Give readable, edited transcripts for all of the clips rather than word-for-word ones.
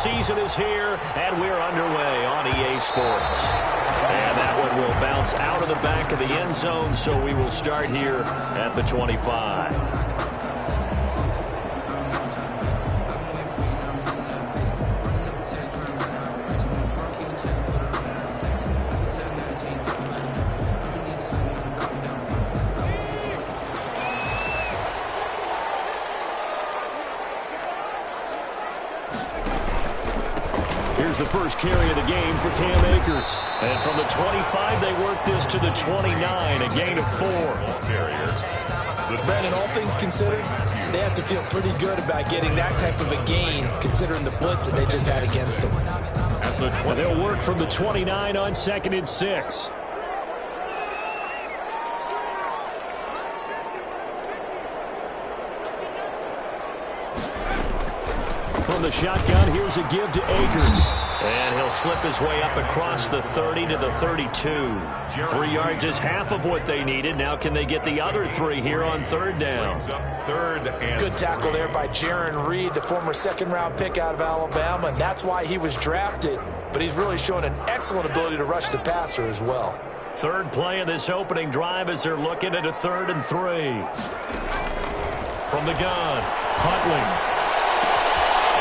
season is here, and we're underway on EA Sports. And that one will bounce out of the back of the end zone, so we will start here at the 25. Here's the first carry of the game for Cam Akers. And from the 25, they work this to the 29, a gain of 4. Brandon, all things considered, they have to feel pretty good about getting that type of a gain, considering the blitz that they just had against them. And they'll work from the 29 on 2nd and 6. From the shotgun, here's a give to Akers. And he'll slip his way up across the 30 to the 32. 3 yards is half of what they needed. Now can they get the other 3 here on 3rd down? Good tackle there by Jaron Reed, the former 2nd-round pick out of Alabama. And that's why he was drafted. But he's really shown an excellent ability to rush the passer as well. 3rd play of this opening drive as they're looking at a 3rd and 3. From the gun, Huntley.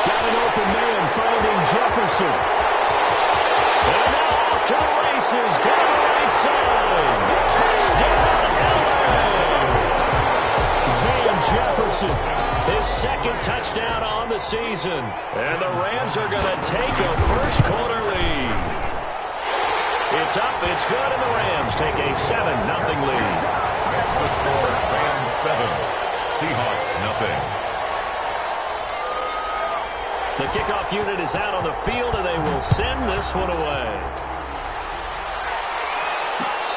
Got an open man finding Jefferson. And now off to the races down the right side. Touchdown, LA! Van Jefferson, his 2nd touchdown on the season. And the Rams are going to take a first-quarter lead. It's up, it's good, and the Rams take a 7-0 lead. That's the score, Rams 7, Seahawks nothing. The kickoff unit is out on the field, and they will send this one away.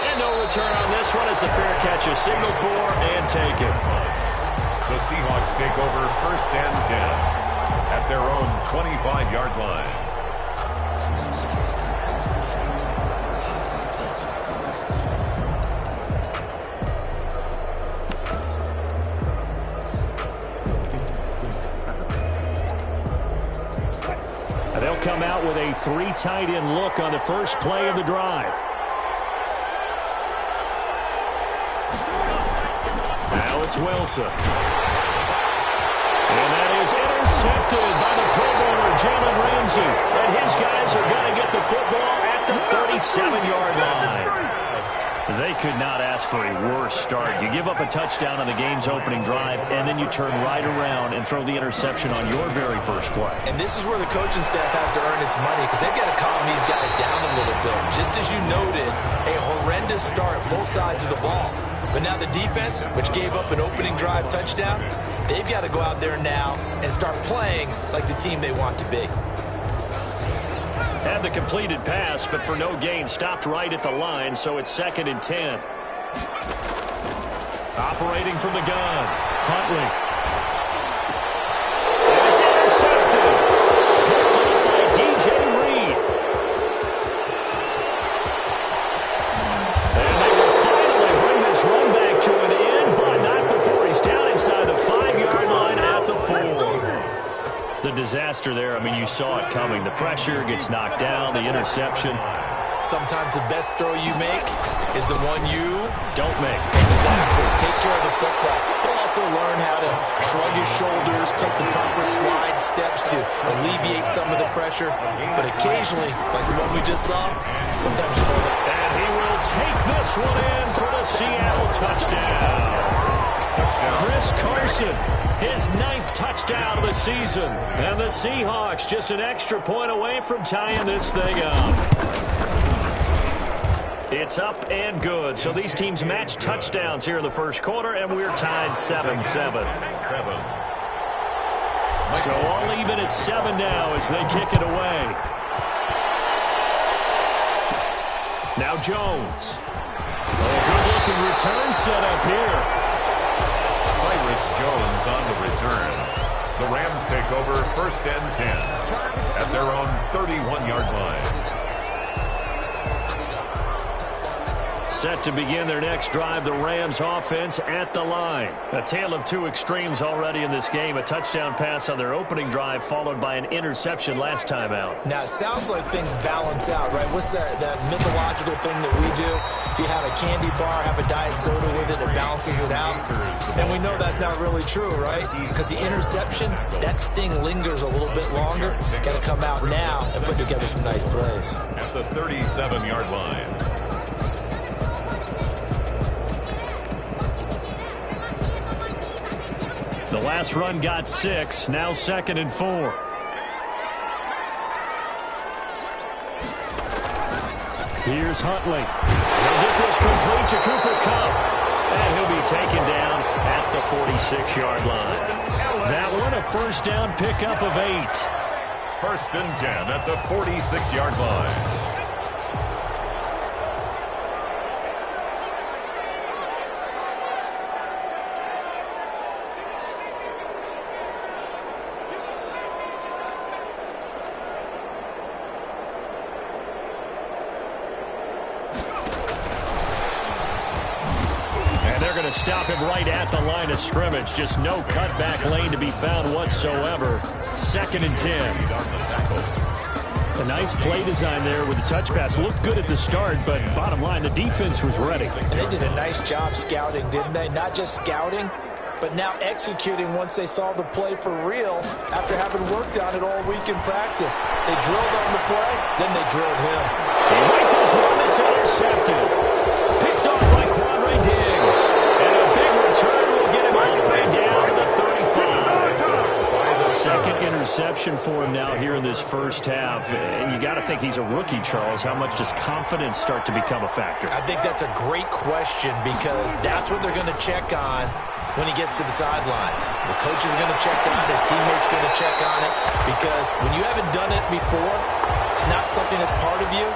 And no return on this one as the fair catch is signaled for and taken. The Seahawks take over 1st and 10 at their own 25-yard line. They'll come out with a 3 tight end look on the first play of the drive. Now it's Wilson. And that is intercepted by the Pro Bowler, Jalen Ramsey. And his guys are going to get the football at the 37-yard line. They could not ask for a worse start. You give up a touchdown on the game's opening drive, and then you turn right around and throw the interception on your very first play. And this is where the coaching staff has to earn its money, because they've got to calm these guys down a little bit. Just as you noted, a horrendous start, both sides of the ball. But now the defense, which gave up an opening drive touchdown, they've got to go out there now and start playing like the team they want to be. Had the completed pass, but for no gain, stopped right at the line, so it's 2nd and 10. Operating from the gun, Huntley. And it's intercepted. Picked up by DJ Reed. And they will finally bring this run back to an end, but not before he's down inside the 5-yard line at the 4. The disaster there, I mean, you saw it coming. The pressure gets knocked down, the interception. Sometimes the best throw you make is the one you don't make. Exactly. Take care of the football. He'll also learn how to shrug his shoulders, take the proper slide steps to alleviate some of the pressure. But occasionally, like the one we just saw, sometimes just hold it. And he will take this one in for the Seattle touchdown. Chris Carson, his 9th touchdown of the season. And the Seahawks just an extra point away from tying this thing up. It's up and good. So these teams match touchdowns here in the first quarter, and we're tied 7-7. So all even at 7 now as they kick it away. Now Jones. Good-looking return set up here. Cyrus Jones on the return. The Rams take over 1st and 10 at their own 31-yard line. Set to begin their next drive, the Rams offense at the line. A tale of two extremes already in this game. A touchdown pass on their opening drive followed by an interception last time out. Now, it sounds like things balance out, right? What's that mythological thing that we do? If you have a candy bar, have a diet soda with it, it balances it out. And we know that's not really true, right? Because the interception, that sting lingers a little bit longer. Got to come out now and put together some nice plays. At the 37-yard line. The last run got 6, now 2nd and 4. Here's Huntley. He'll get this complete to Cooper Kupp. And he'll be taken down at the 46-yard line. That one a first down pickup of 8. 1st and 10 at the 46-yard line. Stop him right at the line of scrimmage. Just no cutback lane to be found whatsoever. 2nd and 10. A nice play design there with the touch pass. Looked good at the start, but bottom line, the defense was ready. And they did a nice job scouting, didn't they? Not just scouting, but now executing once they saw the play for real after having worked on it all week in practice. They drilled on the play, then they drilled him. He rifles one that's intercepted. Picked off by Quadre Diggs. And a big return will get him all the way down to the 35. Second interception for him now here in this first half. And you got to think he's a rookie, Charles. How much does confidence start to become a factor? I think that's a great question because that's what they're going to check on when he gets to the sidelines. The coach is going to check on it. His teammates going to check on it because when you haven't done it before, it's not something that's part of you.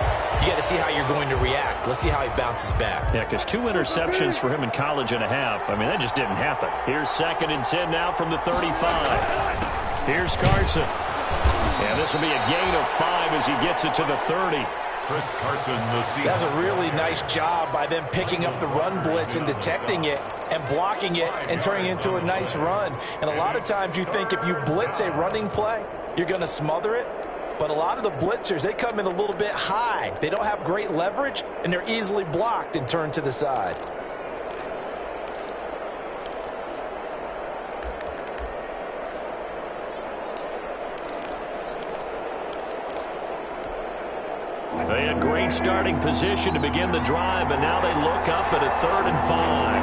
You got to see how you're going to react. Let's see how he bounces back. Yeah, because 2 interceptions for him in college and a half. I mean, that just didn't happen. Here's 2nd and 10 now from the 35. Here's Carson. And this will be a gain of 5 as he gets it to the 30. Chris Carson, the Seahawks. That's a really nice job by them picking up the run blitz and detecting it and blocking it and turning it into a nice run. And a lot of times you think if you blitz a running play, you're going to smother it. But a lot of the blitzers, they come in a little bit high. They don't have great leverage, and they're easily blocked and turned to the side. They had great starting position to begin the drive, but now they look up at a 3rd and 5.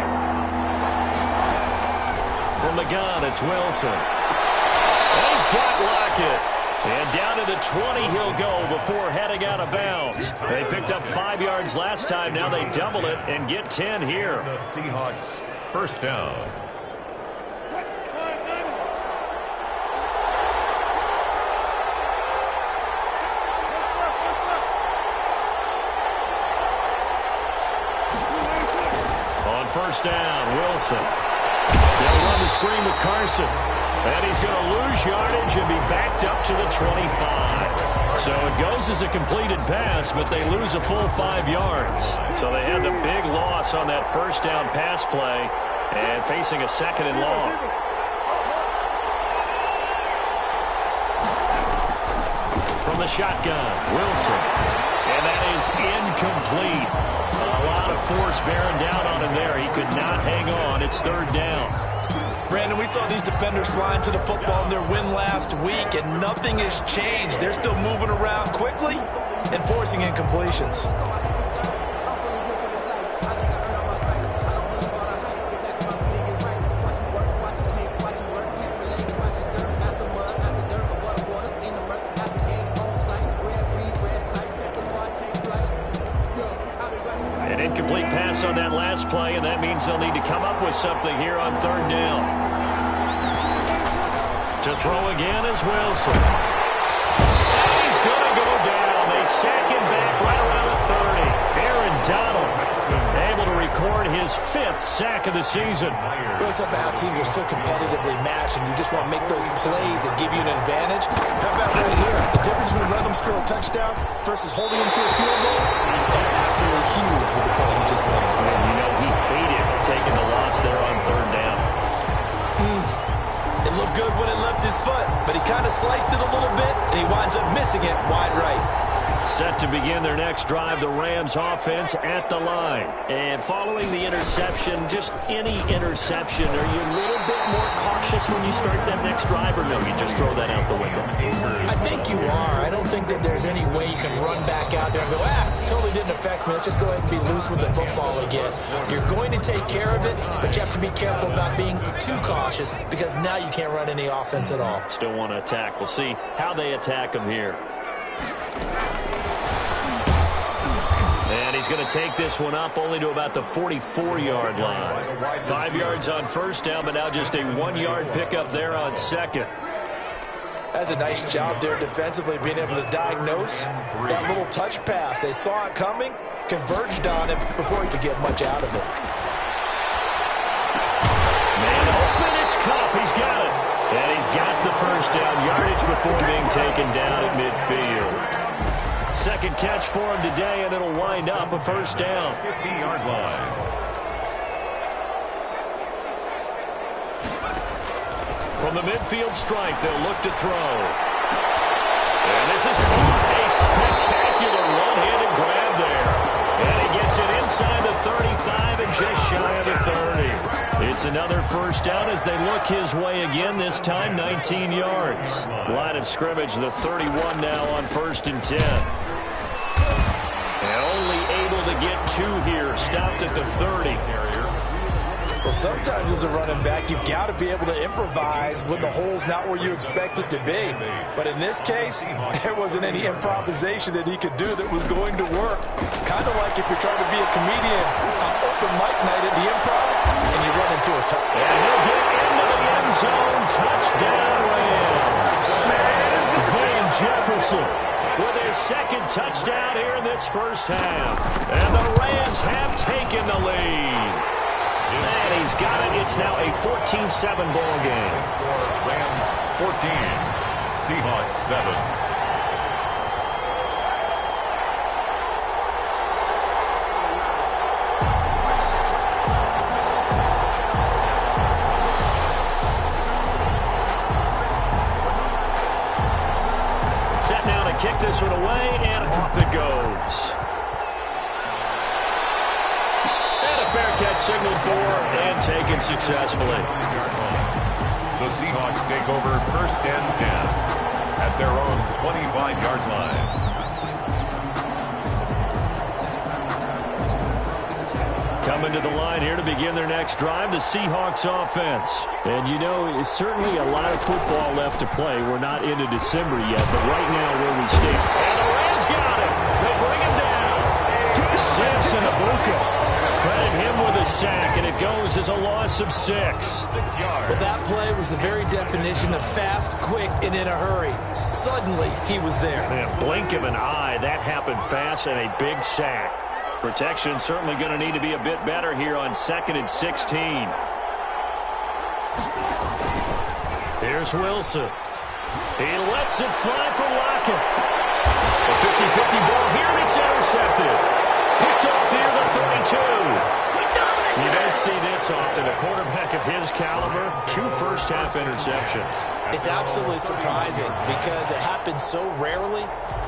From the gun, it's Wilson. And he's got Lockett. And down to the 20 he'll go before heading out of bounds. They picked up 5 yards last time. Now they double it and get 10 here. The Seahawks, 1st down. On 1st down, Wilson. They'll run the screen with Carson. And he's going to lose yardage and be backed up to the 25. So it goes as a completed pass, but they lose a full 5 yards. So they had the big loss on that 1st down pass play and facing a 2nd and long. From the shotgun, Wilson. And that is incomplete. A lot of force bearing down on him there. He could not hang on. It's 3rd down. Brandon, we saw these defenders flying to the football in their win last week, and nothing has changed. They're still moving around quickly and forcing incompletions. An incomplete pass on that last play, and that means they'll need to come up with something here on 3rd down. To throw again is Wilson. And he's going to go down. They sack him back right around the 30. Aaron Donald able to record his 5th sack of the season. Well, it's about how teams are so competitively matched, and you just want to make those plays that give you an advantage. How about right here? The difference between letting them score a touchdown versus holding him to a field goal, that's absolutely huge with the play he just made. And you know he hated taking the loss there on third down. It looked good when it left his foot, but he kind of sliced it a little bit, and he winds up missing it wide right. Set to begin their next drive, the Rams offense at the line. And following the interception, just any interception, are you a little bit more cautious when you start that next drive, or no, you just throw that out the window? I think you are. I don't think that there's any way you can run back out there and go, totally didn't affect me. Let's just go ahead and be loose with the football again. You're going to take care of it, but you have to be careful about being too cautious because now you can't run any offense at all. Still want to attack. We'll see how they attack them here. And he's going to take this one up only to about the 44-yard line. 5 yards on first down, but now just a 1-yard pickup there on second. That's a nice job there defensively, being able to diagnose that little touch pass. They saw it coming, converged on it before he could get much out of it. Man open, it's Cup. He's got it. And he's got the first down yardage before being taken down at midfield. Second catch for him today, and it'll wind up a first down. 50-yard line. From the midfield stripe, they'll look to throw. And this is caught. A spectacular one-handed grab there. And he gets it inside the 35 and just shy of the 30. It's another first down as they look his way again, this time 19 yards. Line of scrimmage, the 31 now on 1st and 10. And only able to get 2 here, stopped at the 30. Well, sometimes as a running back, you've got to be able to improvise when the hole's not where you expect it to be. But in this case, there wasn't any improvisation that he could do that was going to work. Kind of like if you're trying to be a comedian on open mic night at the Improv, and you run into a touch. And he'll get into the end zone. Touchdown, Rams. Van Jefferson with his second touchdown here in this first half. And the Rams have taken the lead. And he's got it. It's now a 14-7 ball game. Rams 14, Seahawks 7. Kick this one away, and off it goes. And a fair catch signaled for and taken successfully. The Seahawks take over 1st and 10 at their own 25-yard line. Coming to the line here to begin their next drive, the Seahawks offense. And you know, it's certainly a lot of football left to play. We're not into December yet, but right now where we stand. And the Rams got him. They bring him down. Samson Abuka. Credit him with a sack, and it goes as a loss of 6. 6 yards. But that play was the very definition of fast, quick, and in a hurry. Suddenly, he was there. Man, blink of an eye. That happened fast and a big sack. Protection certainly going to need to be a bit better here on 2nd and 16. Here's Wilson. He lets it fly for Lockett. A 50-50 ball here, and it's intercepted. Picked off near the 32. You don't see this often. A quarterback of his caliber, 2 first-half interceptions. It's absolutely surprising because it happens so rarely.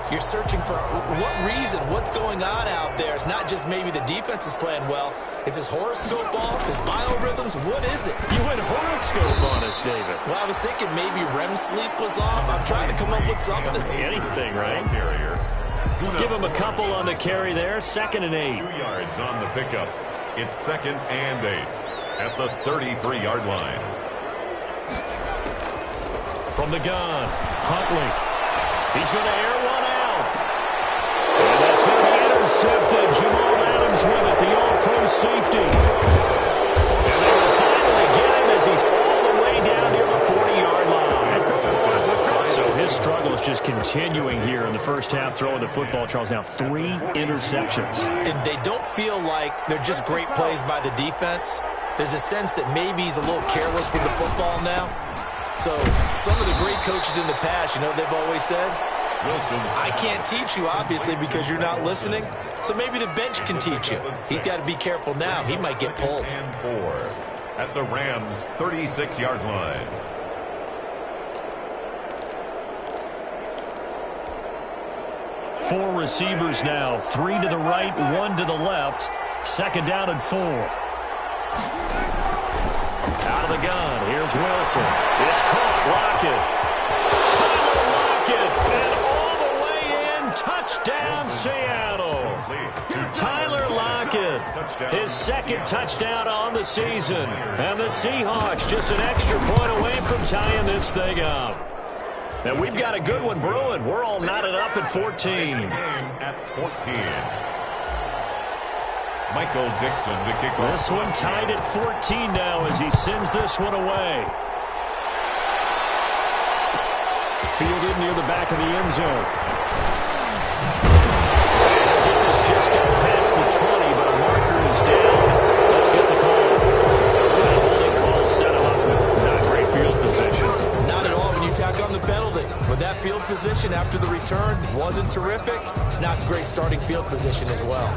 You're searching for what reason, what's going on out there. It's not just maybe the defense is playing well. Is his horoscope off? His biorhythms? What is it? You went horoscope on us, David. Well, I was thinking maybe REM sleep was off. I'm trying to come up with something. Anything, right? Carrier. Give him a couple on the carry there. 2nd and 8. 2 yards on the pickup. It's 2nd and 8 at the 33-yard line. From the gun, Huntley. He's going to air one out. And that's going to be intercepted. Jamal Adams with it, the all-pro safety. And they will finally get him as he's all the way down near the 40-yard line. So his struggle is just continuing here in the first half, throwing the football. Charles, now 3 interceptions. And they don't feel like they're just great plays by the defense. There's a sense that maybe he's a little careless with the football now. So some of the great coaches in the past, you know, they've always said, Wilson's I can't teach you, obviously, because you're not listening. So maybe the bench can teach you. He's got to be careful now. He might get pulled. And 4 at the Rams' 36-yard line. Four receivers now. 3 to the right, 1 to the left. Second down and 4. Out of the gun. Here's Wilson. It's caught. Lockett. Tyler Lockett. And all the way in. Touchdown, Seattle. Tyler Lockett. His second touchdown on the season. And the Seahawks just an extra point away from tying this thing up. And we've got a good one brewing. We're all knotted up at 14. At 14. Michael Dixon to kick off. This one tied at 14 now as he sends this one away. Fielded near the back of the end zone. They'll get this just up past the 20, but a marker is down. Let's get the call. That holding call set him up with not great field position. Not at all when you tack on the penalty. But that field position after the return wasn't terrific. It's not a great starting field position as well.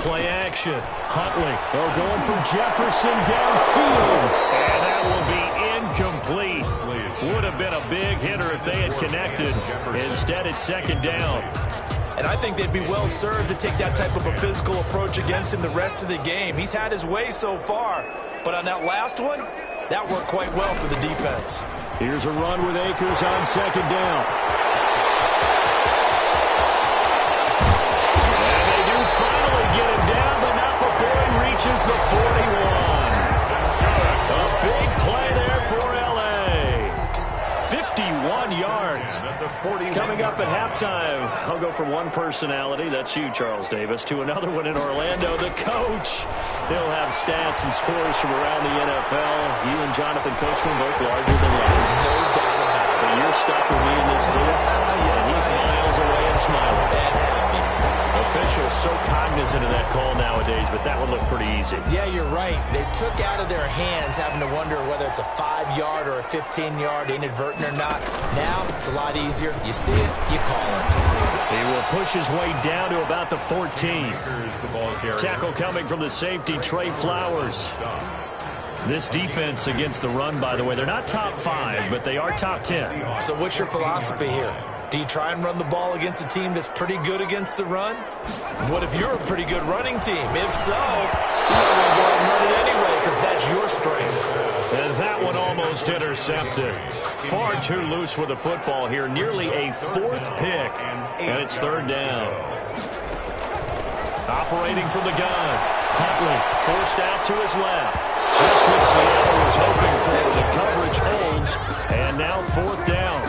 Play action. Huntley. They're going for Jefferson downfield. And that will be incomplete. Would have been a big hitter if they had connected. Instead, it's second down. And I think they'd be well served to take that type of a physical approach against him the rest of the game. He's had his way so far. But on that last one, that worked quite well for the defense. Here's a run with Akers on second down. Get him down, but not before he reaches the 41. A big play there for L.A. 51 yards. Coming up at halftime, I'll go from one personality, that's you, Charles Davis, to another one in Orlando, the coach. He'll have stats and scores from around the NFL. You and Jonathan Coachman both larger than life. No doubt about it. But you're stuck with me in this booth, and he's miles away and smiling. And happy. Officials so cognizant of that call nowadays, but that would look pretty easy. Yeah, you're right. They took out of their hands having to wonder whether it's a 5-yard or a 15-yard, inadvertent or not. Now, it's a lot easier. You see it, you call it. He will push his way down to about the 14. Tackle coming from the safety, Trey Flowers. This defense against the run, by the way, they're not top 5, but they are top 10. So what's your philosophy here? Do you try and run the ball against a team that's pretty good against the run? What if you're a pretty good running team? If so, you might want to go ahead and run it anyway because that's your strength. And that one almost intercepted. Far too loose with the football here. Nearly a 4th pick, and it's third down. Operating from the gun. Huntley forced out to his left. Just what Seattle was hoping for. The coverage holds, and now 4th down.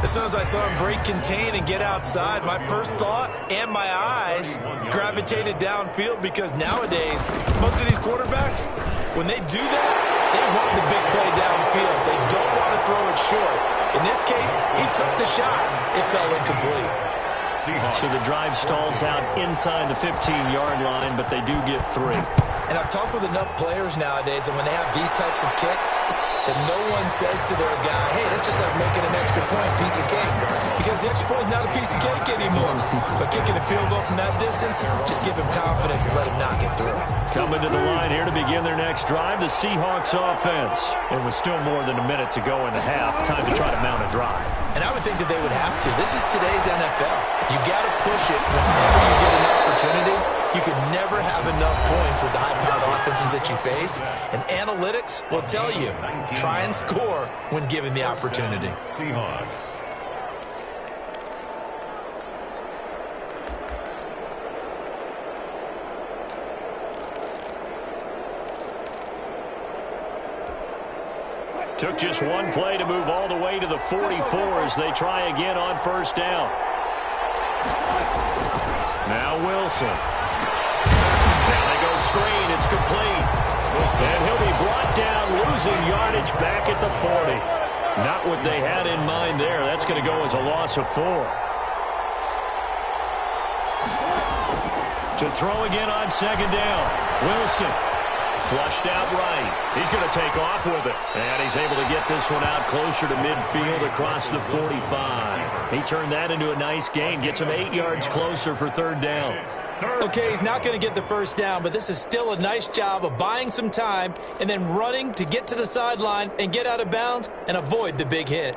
As soon as I saw him break contain and get outside, my first thought and my eyes gravitated downfield because nowadays, most of these quarterbacks, when they do that, they want the big play downfield. They don't want to throw it short. In this case, he took the shot. It fell incomplete. So the drive stalls out inside the 15-yard line, but they do get 3. And I've talked with enough players nowadays, and when they have these types of kicks, that no one says to their guy, hey, that's just like making an extra point, piece of cake. Because the extra point is not a piece of cake anymore. But kicking a field goal from that distance, just give him confidence and let him knock it through. Coming to the line here to begin their next drive, the Seahawks offense. It was still more than a minute to go in the half. Time to try to mount a drive. And I would think that they would have to. This is today's NFL. You got to push it whenever you get an opportunity. You could never have enough points with the high-powered offenses that you face. And analytics will tell you, try and score when given the opportunity. Seahawks. Took just one play to move all the way to the 44 as they try again on first down. Now Wilson. Now they go screen. It's complete. And he'll be brought down, losing yardage back at the 40. Not what they had in mind there. That's going to go as a loss of 4. To throw again on second down. Wilson. Flushed out right. He's going to take off with it. And he's able to get this one out closer to midfield across the 45. He turned that into a nice gain. Gets him 8 yards closer for third down. Okay, he's not going to get the first down, but this is still a nice job of buying some time and then running to get to the sideline and get out of bounds and avoid the big hit.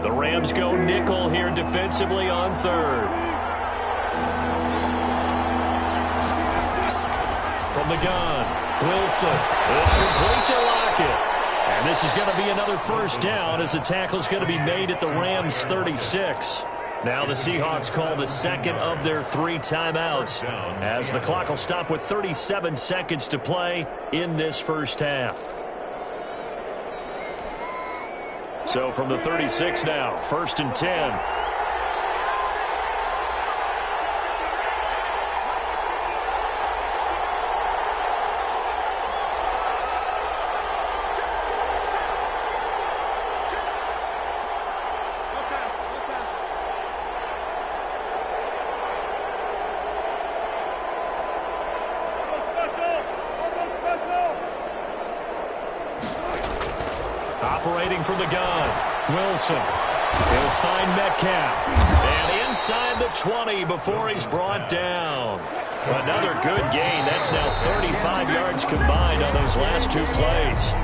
The Rams go nickel here defensively on third. From the gun, Wilson. It's complete to Lockett. And this is going to be another first down as the tackle is going to be made at the Rams' 36. Now the Seahawks call the second of their 3 timeouts as the clock will stop with 37 seconds to play in this first half. So from the 36 now, 1st and 10. Operating from the gun, Wilson. He'll find Metcalf. And inside the 20 before he's brought down. Another good gain. That's now 35 yards combined on those last 2 plays.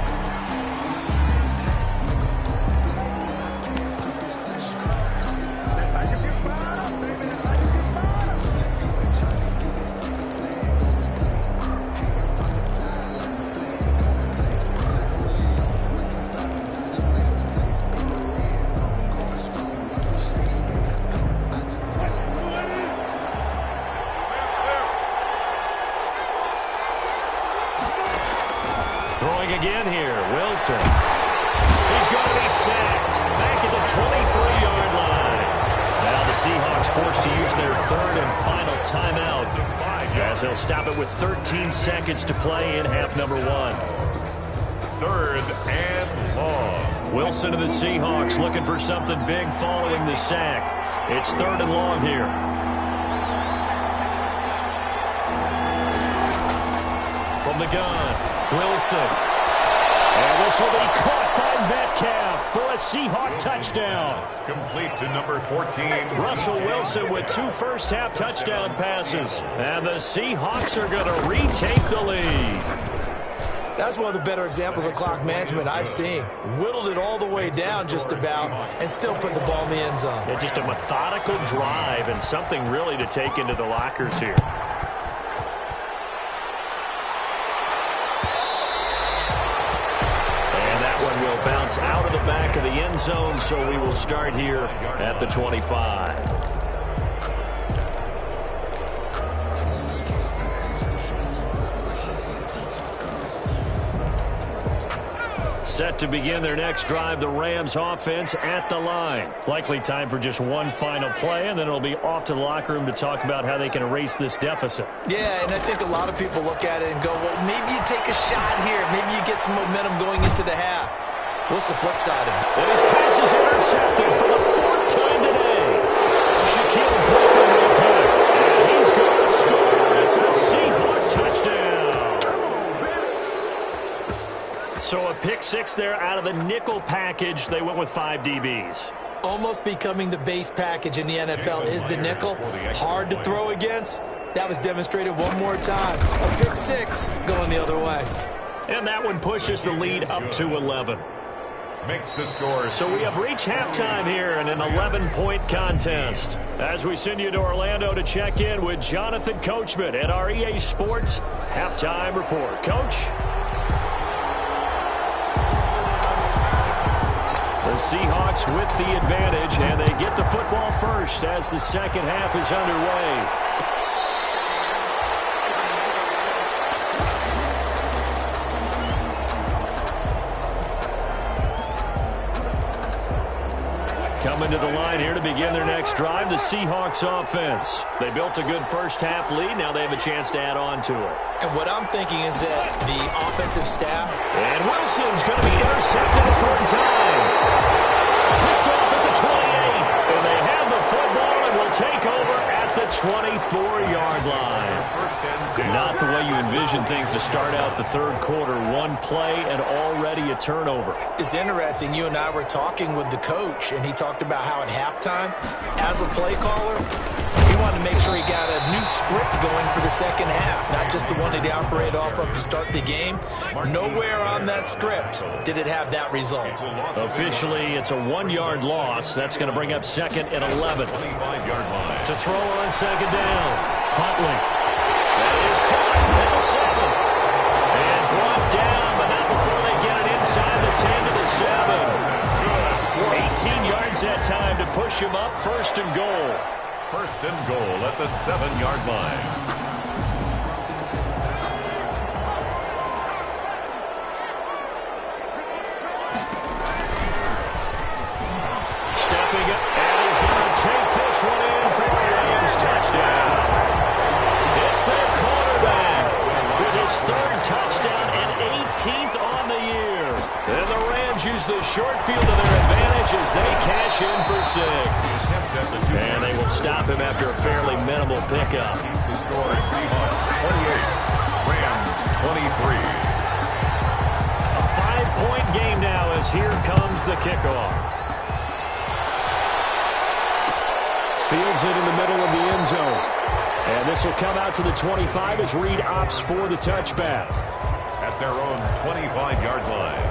Throwing again here, Wilson. He's going to be sacked back at the 23-yard line. Now the Seahawks forced to use their 3rd and final timeout as they'll stop it with 13 seconds to play in half number 1. 3rd and long. Wilson to the Seahawks looking for something big following the sack. It's 3rd and long here. From the gun, Wilson. And this will be caught by Metcalf for a Seahawk touchdown. Complete to number 14. Russell Wilson with 2 first-half touchdown passes. And the Seahawks are going to retake the lead. That's one of the better examples of clock management I've seen. Whittled it all the way down just about and still put the ball in the end zone. Yeah, just a methodical drive and something really to take into the lockers here. Will bounce out of the back of the end zone, so we will start here at the 25. Set to begin their next drive, the Rams offense at the line. Likely time for just one final play, and then it'll be off to the locker room to talk about how they can erase this deficit. Yeah, and I think a lot of people look at it and go, well, maybe you take a shot here. Maybe you get some momentum going into the half. What's the flip side of it? And his pass is intercepted for the 4th time today. Shaquille Griffin will pick, and he's going to score. It's a Seahawk touchdown. So a pick 6 there out of the nickel package. They went with 5 DBs. Almost becoming the base package in the NFL is the nickel. Hard to throw against. That was demonstrated one more time. A pick 6 going the other way. And that one pushes the lead up to 11. Makes the score. So we have reached halftime here in an 11-point contest. As we send you to Orlando to check in with Jonathan Coachman at our EA Sports Halftime Report. Coach? The Seahawks with the advantage, and they get the football first as the second half is underway. Coming to the line here to begin their next drive, the Seahawks offense. They built a good first-half lead. Now they have a chance to add on to it. And what I'm thinking is that the offensive staff... And Wilson's going to be intercepted a third time. Picked off at the 28. And they have the football and will take over at the 24-yard line. Not the way you envision things to start out the third quarter. One play and already a turnover. It's interesting. You and I were talking with the coach, and he talked about how at halftime, as a play caller, he wanted to make sure he got a new script going for the second half, not just the one that he operated off of to start the game. Nowhere on that script did it have that result. Officially, it's a 1-yard loss. That's going to bring up second and 11. 25-yard line. To throw on second down. Huntley. That is caught at the 7. And brought down, but not before they get it inside the 10 to the 7. 18 yards that time to push him up. First and goal. First and goal at the 7-yard line. Stepping up, and he's going to take this one in for a Rams touchdown. It's their quarterback with his third touchdown and 18th on the year. And the Rams use the short field to their advantage as they cash in for 6. And they will stop him after a fairly minimal pickup. The score is Seahawks 28, Rams 23. A 5-point game now as here comes the kickoff. Fields it in the middle of the end zone. And this will come out to the 25 as Reed opts for the touchback. At their own 25-yard line.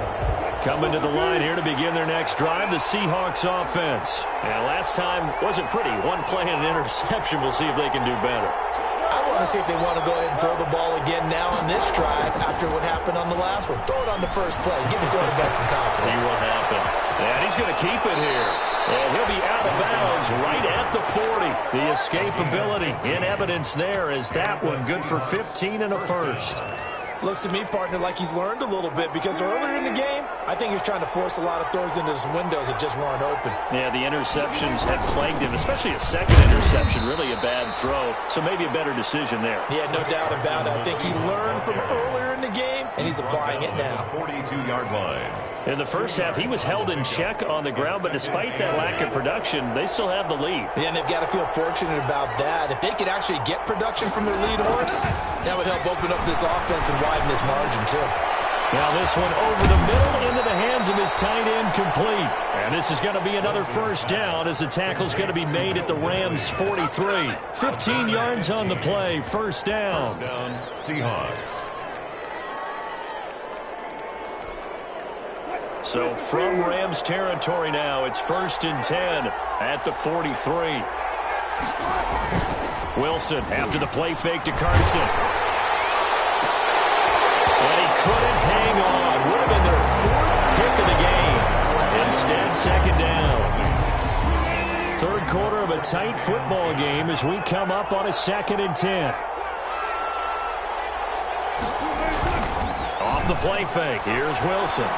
Coming to the line here to begin their next drive, the Seahawks offense. And last time wasn't pretty. One play and an interception. We'll see if they can do better. I want to see if they want to go ahead and throw the ball again now on this drive after what happened on the last one. Throw it on the first play. Give the quarterback some confidence. See what happens. And he's going to keep it here. And he'll be out of bounds right at the 40. The escapability in evidence there as that one good for 15 and a first. Looks to me, partner, like he's learned a little bit because earlier in the game, I think he was trying to force a lot of throws into some windows that just weren't open. Yeah, the interceptions have plagued him, especially a second interception, really a bad throw. So maybe a better decision there. Yeah, no doubt about it. I think he learned from earlier in the game, and he's applying it now. 42-yard line. In the first half, he was held in check on the ground, but despite that lack of production, they still have the lead. Yeah, and they've got to feel fortunate about that. If they could actually get production from their lead horse, that would help open up this offense and widen this margin, too. Now this one over the middle into the hands of his tight end complete. And this is going to be another first down as the tackle's going to be made at the Rams' 43. 15 yards on the play, first down. First down, Seahawks. So from Rams territory now, it's first and 10 at the 43. Wilson after the play fake to Carson. And he couldn't hang on. Would have been their 4th pick of the game. Instead, second down. Third quarter of a tight football game as we come up on a 2nd and 10. Off the play fake. Here's Wilson.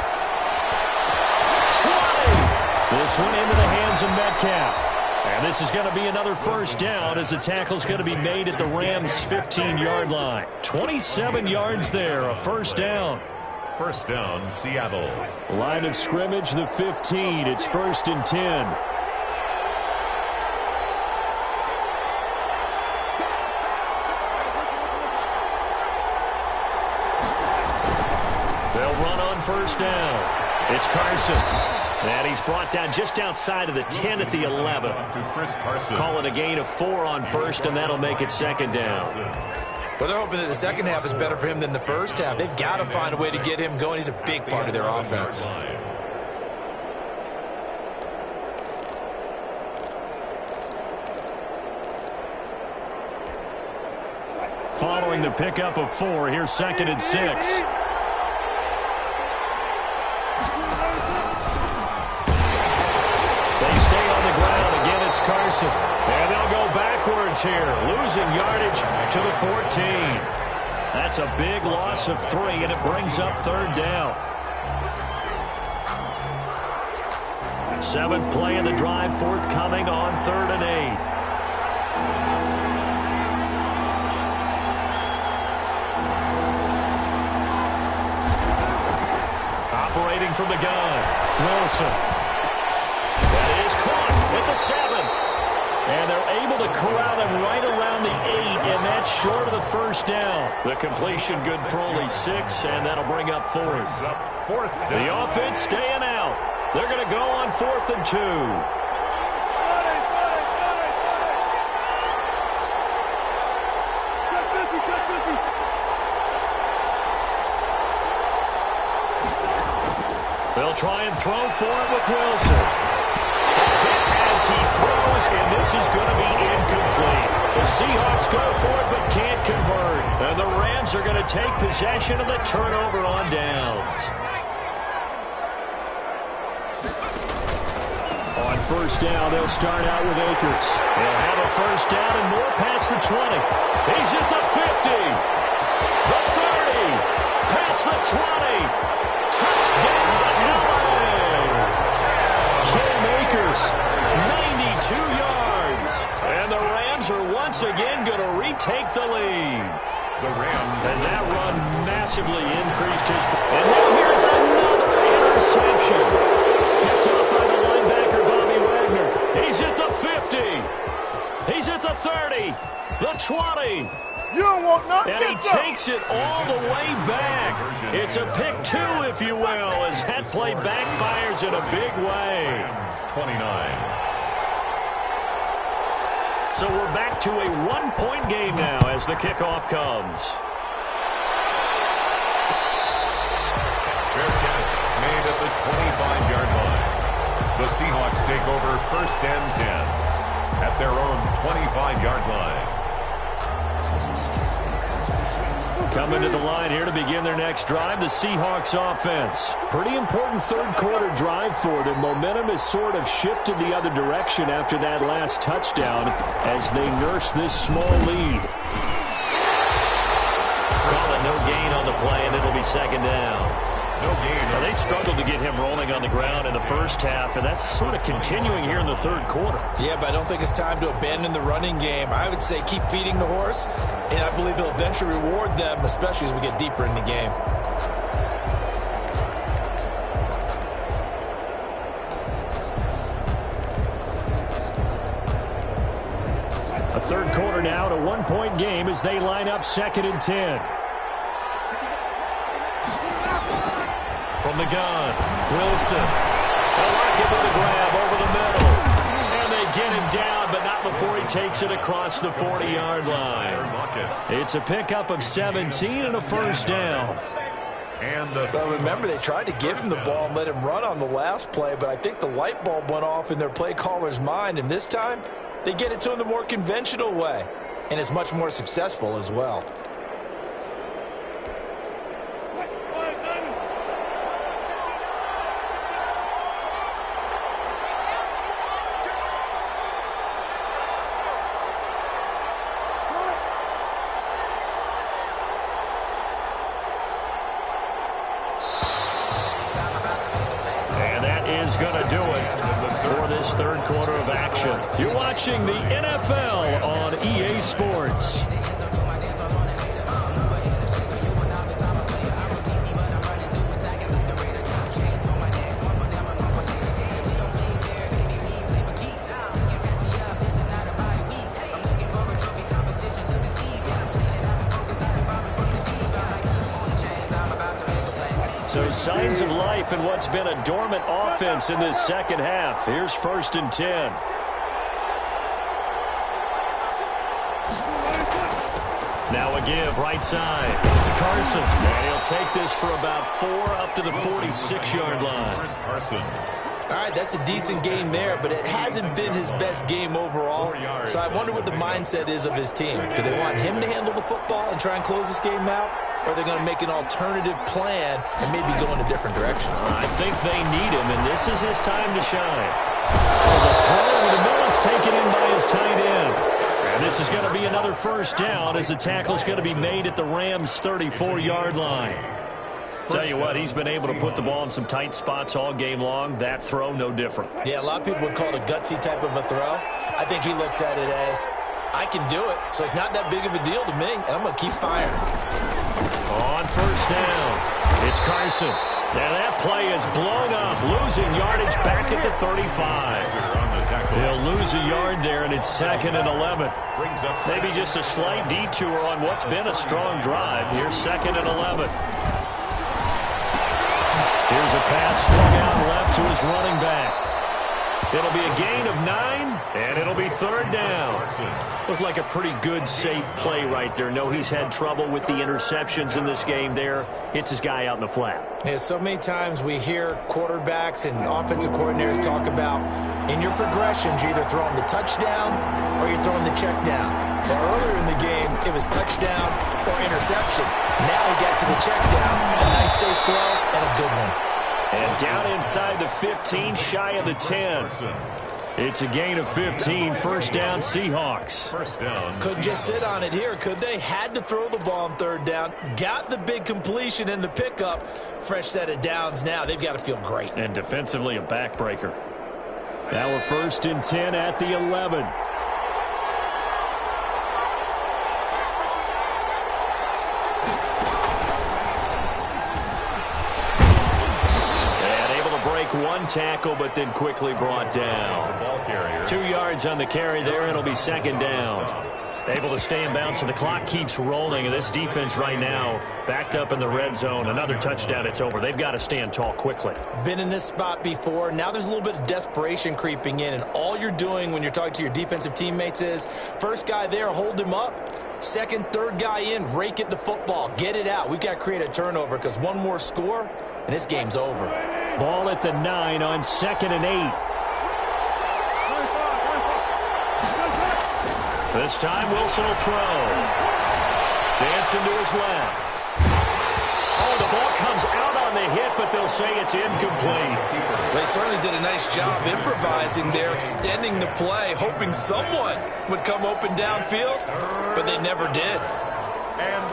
This one into the hands of Metcalf. And this is going to be another first down as the tackle's going to be made at the Rams' 15-yard line. 27 yards there, a first down. First down, Seattle. Line of scrimmage, the 15. It's first and 10. They'll run on first down. It's Carson. And he's brought down just outside of the 10 at the 11. To Chris Carson. Call it a gain of 4 on first, and that'll make it second down. Well, they're hoping that the second half is better for him than the first half. They've got to find a way to get him going. He's a big part of their offense. Following the pickup of 4, here's second and 6. Carson. And they'll go backwards here, losing yardage to the 14. That's a big loss of 3, and it brings up third down. Seventh play of the drive forthcoming on 3rd and 8. Operating from the gun, Wilson. That is caught at the 7. And they're able to corral him right around the 8, and that's short of the first down. The completion good for only 6, and that'll bring up 4th. The offense staying out. They're going to go on 4th and 2. They'll try and throw for it with Wilson. As he throws, and this is going to be incomplete. The Seahawks go for it but can't convert. And the Rams are going to take possession of the turnover on downs. On first down, they'll start out with Akers. They'll have a first down and more past the 20. He's at the 50. The 30. Past the 20. Touchdown, LA! Cam Akers, 92 yards. And the Rams are once again going to retake the lead. The Rams. And that run massively increased his... And now here's another interception. Picked up by the linebacker, Bobby Wagner. He's at the 50. He's at the 30. The 20. You don't want nothing. And he takes it all the way back. It's a pick 2, if you will, as that play backfires in a big way. 29. So we're back to a 1-point game now as the kickoff comes. Fair catch made at the 25-yard line. The Seahawks take over 1st and 10 at their own 25-yard line. Coming to the line here to begin their next drive, the Seahawks offense. Pretty important third-quarter drive for them. Momentum has sort of shifted the other direction after that last touchdown as they nurse this small lead. Call it no gain on the play, and it'll be 2nd down. No gain. Now, they struggled to get him rolling on the ground in the first half, and that's sort of continuing here in the 3rd quarter. Yeah, but I don't think it's time to abandon the running game. I would say keep feeding the horse, and I believe he'll eventually reward them, especially as we get deeper in the game. A 3rd quarter now, and a 1-point game as they line up 2nd and 10. From the gun, Wilson. They'll lock him with a grab over the middle. And they get him down, but not before he takes it across the 40-yard line. It's a pickup of 17 and a first down. Well, remember, they tried to give him the ball and let him run on the last play, but I think the light bulb went off in their play caller's mind, and this time they get it to him the more conventional way, and it's much more successful as well. Going to do it for this 3rd quarter of action. You're watching the NFL on EA Sports. So signs of life in what's been a dormant offense in this 2nd half. Here's 1st and 10. Now a give, right side. Carson. And he'll take this for about 4 up to the 46-yard line. Carson. All right, that's a decent game there, but it hasn't been his best game overall. So I wonder what the mindset is of his team. Do they want him to handle the football and try and close this game out? Or are they going to make an alternative plan and maybe go in a different direction? I think they need him, and this is his time to shine. There's a throw over the middle. It's taken in by his tight end. And this is going to be another first down as the tackle's going to be made at the Rams' 34-yard line. Tell you what, he's been able to put the ball in some tight spots all game long. That throw, no different. Yeah, a lot of people would call it a gutsy type of a throw. I think he looks at it as, I can do it, so it's not that big of a deal to me, and I'm going to keep firing. On first down, it's Carson. And that play is blown up, losing yardage back at the 35. He'll lose a yard there, and it's 2nd and 11. Maybe just a slight detour on what's been a strong drive. Here's 2nd and 11. Here's a pass swung out left to his running back. It'll be a gain of 9, and it'll be 3rd down. Looked like a pretty good, safe play right there. No, he's had trouble with the interceptions in this game there. Hits his guy out in the flat. Yeah, so many times we hear quarterbacks and offensive coordinators talk about, in your progressions, you're either throwing the touchdown or you're throwing the check down. But earlier in the game, it was touchdown or interception. Now he got to the check down. A nice, safe throw and a good one. And down inside the 15, shy of the 10. It's a gain of 15, 1st down Seahawks. First down. Couldn't just sit on it here, could they? Had to throw the ball on 3rd down. Got the big completion in the pickup. Fresh set of downs now. They've got to feel great. And defensively a backbreaker. Now we're 1st and 10 at the 11. One tackle, but then quickly brought down. 2 yards on the carry there. It'll be 2nd down. Able to stay in bounds, so the clock keeps rolling. And this defense right now backed up in the red zone. Another touchdown, it's over. They've got to stand tall quickly. Been in this spot before. Now there's a little bit of desperation creeping in. And all you're doing when you're talking to your defensive teammates is, first guy there, hold him up. 2nd, 3rd guy in, rake at the football. Get it out. We've got to create a turnover because one more score, and this game's over. Ball at the 9 on 2nd and 8. This time Wilson will throw. Dancing to his left. Oh, the ball comes out on the hit, but they'll say it's incomplete. They certainly did a nice job improvising there, extending the play, hoping someone would come open downfield, but they never did. And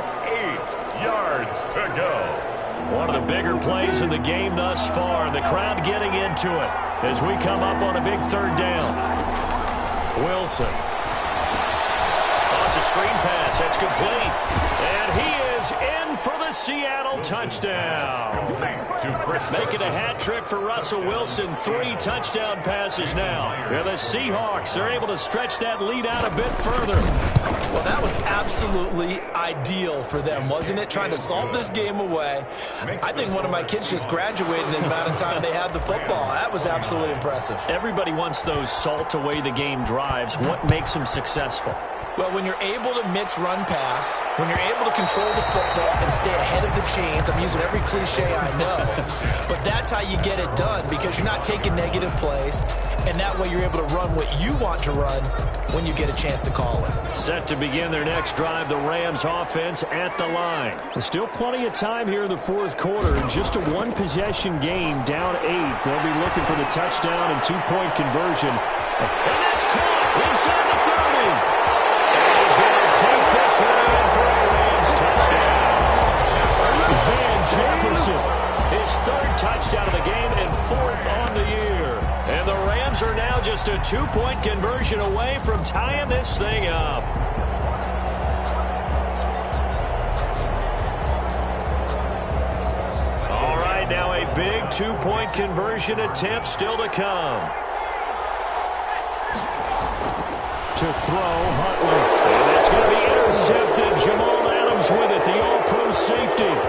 8 yards to go. One of the bigger plays in the game thus far. The crowd getting into it as we come up on a big 3rd down. Wilson. Oh, it's a screen pass. That's complete. And he is in for the Seattle touchdown. Making a hat trick for Russell Wilson. 3 touchdown passes now. And the Seahawks are able to stretch that lead out a bit further. Well, that was absolutely ideal for them, wasn't it? Trying to salt this game away. I think one of my kids just graduated in the amount of time they had the football. That was absolutely impressive. Everybody wants those salt away the game drives. What makes them successful? Well, when you're able to mix run-pass, when you're able to control the football and stay ahead of the chains, I'm using every cliche I know, but that's how you get it done because you're not taking negative plays, and that way you're able to run what you want to run when you get a chance to call it. Set to begin their next drive, the Rams offense at the line. There's still plenty of time here in the 4th quarter. Just a 1-possession game, down 8. They'll be looking for the touchdown and 2-point conversion. And that's caught inside the 30. Take this one in for a Rams touchdown. Van Jefferson, his 3rd touchdown of the game and 4th on the year. And the Rams are now just a 2-point conversion away from tying this thing up. All right, now a big 2-point conversion attempt still to come. To throw, Huntley. And that's going to be intercepted. Jamal Adams with it, the all-pro safety. And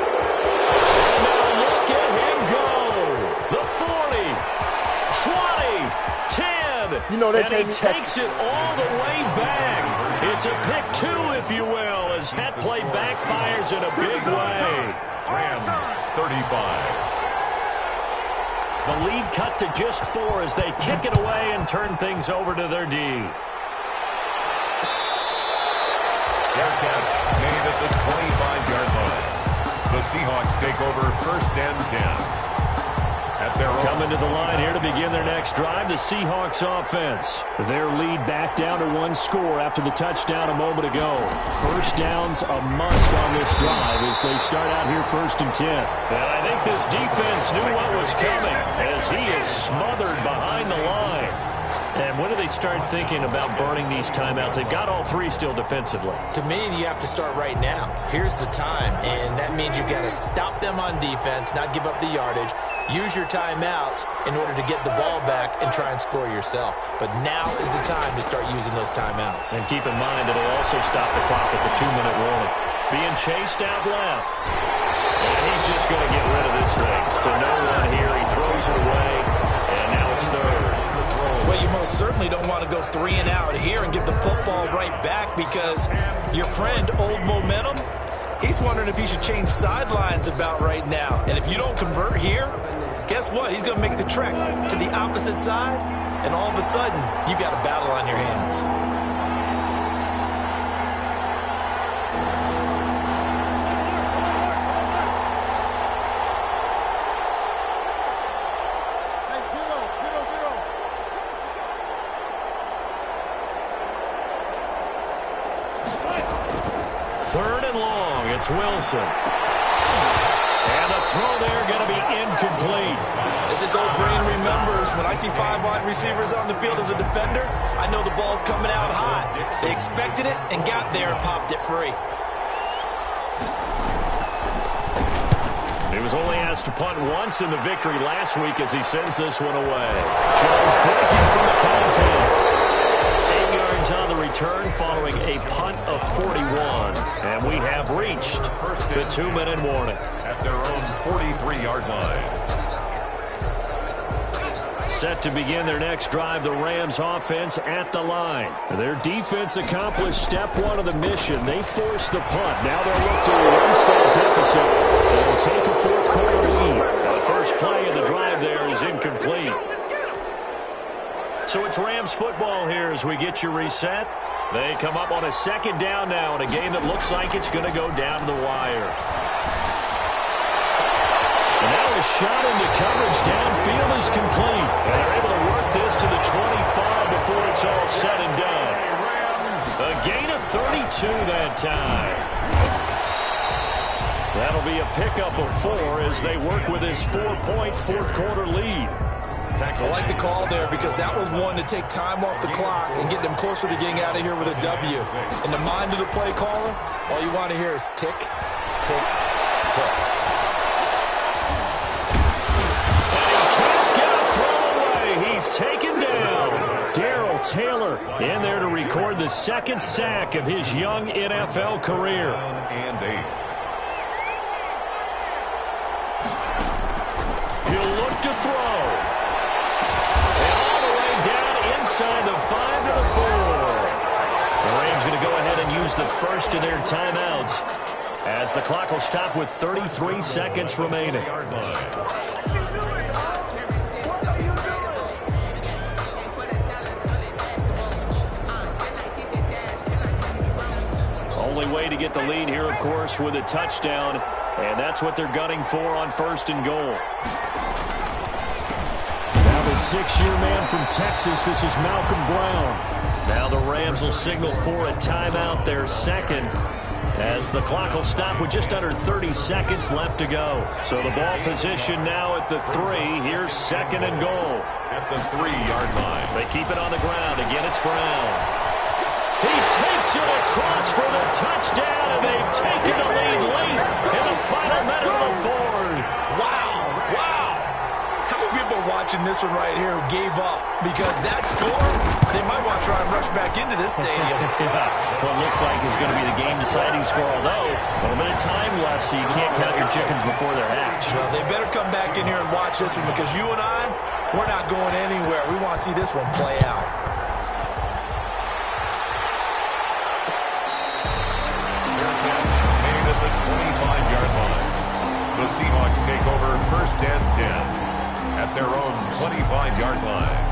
now look at him go. The 40, 20, 10. You know, and he takes it all the way back. It's a pick 2, if you will, as that play backfires in a big way. Rams 35. The lead cut to just 4 as they kick it away and turn things over to their D. Fair catch made at the 25-yard line. The Seahawks take over 1st and 10. at their own. Coming to the line here to begin their next drive, the Seahawks offense. Their lead back down to one score after the touchdown a moment ago. First down's a must on this drive as they start out here 1st and 10. And I think this defense knew what was coming as he is smothered behind the line. And when do they start thinking about burning these timeouts? They've got all three still defensively. To me, you have to start right now. Here's the time, and that means you've got to stop them on defense, not give up the yardage, use your timeouts in order to get the ball back and try and score yourself. But now is the time to start using those timeouts. And keep in mind, it'll also stop the clock at the 2-minute warning. Being chased out left. And he's just going to get rid of this thing. To no one here. He throws it away, and now it's third. Well, you most certainly don't want to go 3 and out here and give the football right back because your friend, Old Momentum, he's wondering if he should change sidelines about right now. And if you don't convert here, guess what? He's going to make the trek to the opposite side, and all of a sudden, you've got a battle on your hands. It's Wilson. And the throw there going to be incomplete. As his old brain remembers, when I see 5 wide receivers on the field as a defender, I know the ball's coming out high. They expected it and got there and popped it free. He was only asked to punt once in the victory last week as he sends this one away. Jones breaking from the contact. 8 yards on the return following a punt of 41. And we have reached the 2-minute warning. At their own 43-yard line. Set to begin their next drive, the Rams offense at the line. Their defense accomplished step 1 of the mission. They forced the punt. Now they'll look to erase that deficit and take a 4th quarter lead. The first play of the drive there is incomplete. So it's Rams football here as we get you reset. They come up on a 2nd down now in a game that looks like it's going to go down to the wire. And now a shot into coverage downfield is complete. And they're able to work this to the 25 before it's all said and done. A gain of 32 that time. That'll be a pickup of 4 as they work with this 4-point 4th quarter lead. I like the call there because that was one to take time off the clock and get them closer to getting out of here with a W. In the mind of the play caller, all you want to hear is tick, tick, tick. And he can't get a throw away. He's taken down. Darrell Taylor in there to record the 2nd sack of his young NFL career. And 8. He'll look to throw. Inside the 5 to the 4. The Rams going to go ahead and use the first of their timeouts as the clock will stop with 33 seconds remaining. Only way to get the lead here, of course, with a touchdown, and that's what they're gunning for on 1st and goal. The 6-year man from Texas, this is Malcolm Brown. Now the Rams will signal for a timeout, their 2nd, as the clock will stop with just under 30 seconds left to go. So the ball position now at the 3. Here's 2nd and goal. At the 3-yard line. They keep it on the ground. Again, it's Brown. He takes it across for the touchdown, and they've taken the lead late in the final minute of the 4th. Wow, wow. People watching this one right here who gave up because that score, they might want to try and rush back into this stadium. Yeah, what looks like is going to be the game-deciding score, although a little bit of time left, so you can't count your chickens before they're hatched. Well, they better come back in here and watch this one because you and I, we're not going anywhere. We want to see this one play out. Made at the 25-yard line. The Seahawks take over 1st and 10. At their own 25-yard line.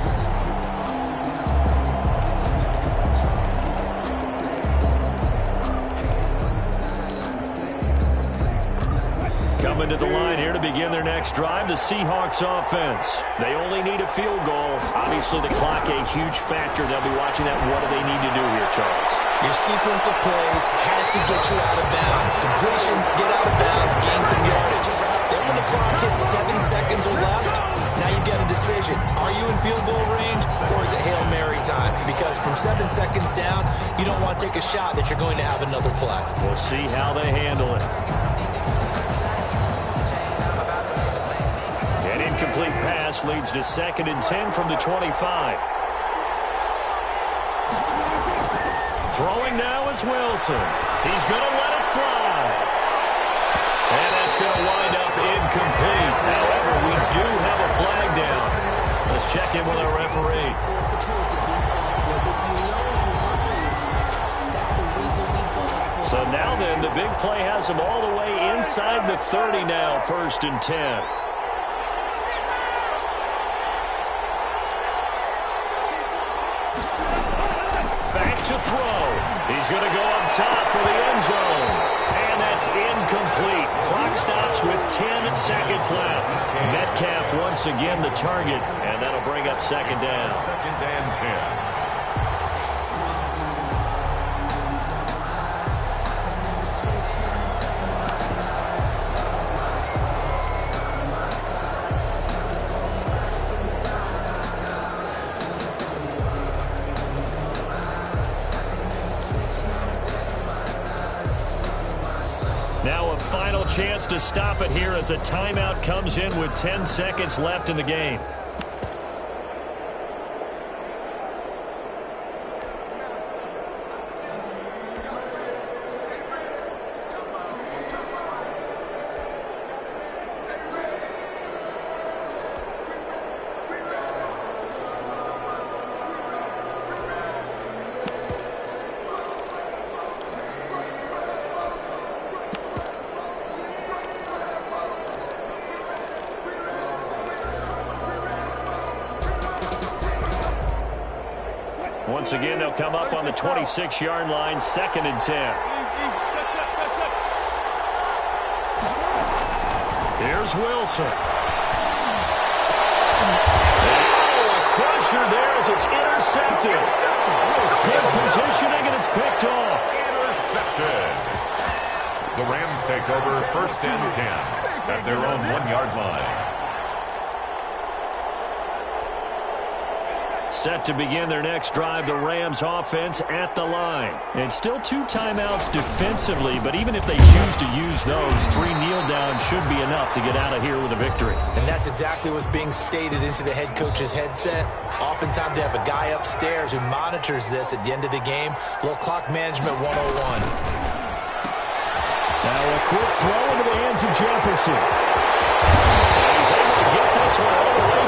Coming to the line here to begin their next drive, the Seahawks offense. They only need a field goal. Obviously, the clock a huge factor. They'll be watching that. What do they need to do here, Charles? Your sequence of plays has to get you out of bounds. Completions, get out of bounds, gain some yardage. Then when the clock hits 7 seconds or left, now you get a decision. Are you in field goal range or is it Hail Mary time? Because from 7 seconds down, you don't want to take a shot that you're going to have another play. We'll see how they handle it. An incomplete pass leads to 2nd and 10 from the 25. Throwing now is Wilson. He's going to let it fly. And that's going to wind up incomplete. However, we do have a flag down. Let's check in with our referee. So now then, the big play has them all the way inside the 30 now, 1st and 10. To throw. He's going to go up top for the end zone. And that's incomplete. Clock stops with 10 seconds left. Metcalf once again the target. And that'll bring up 2nd down. 2nd and 10. Now a final chance to stop it here as a timeout comes in with 10 seconds left in the game. Once again, they'll come up on the 26-yard line, 2nd and 10. Here's Wilson. Oh, a crusher there as it's intercepted. Good positioning, and it's picked off. Intercepted. The Rams take over 1st and 10 at their own 1-yard line. Set to begin their next drive, the Rams offense at the line. And still 2 timeouts defensively, but even if they choose to use those, 3 kneel downs should be enough to get out of here with a victory. And that's exactly what's being stated into the head coach's headset. Oftentimes they have a guy upstairs who monitors this at the end of the game. Little clock management 101. Now a quick throw into the hands of Jefferson. And he's able to get this one all the way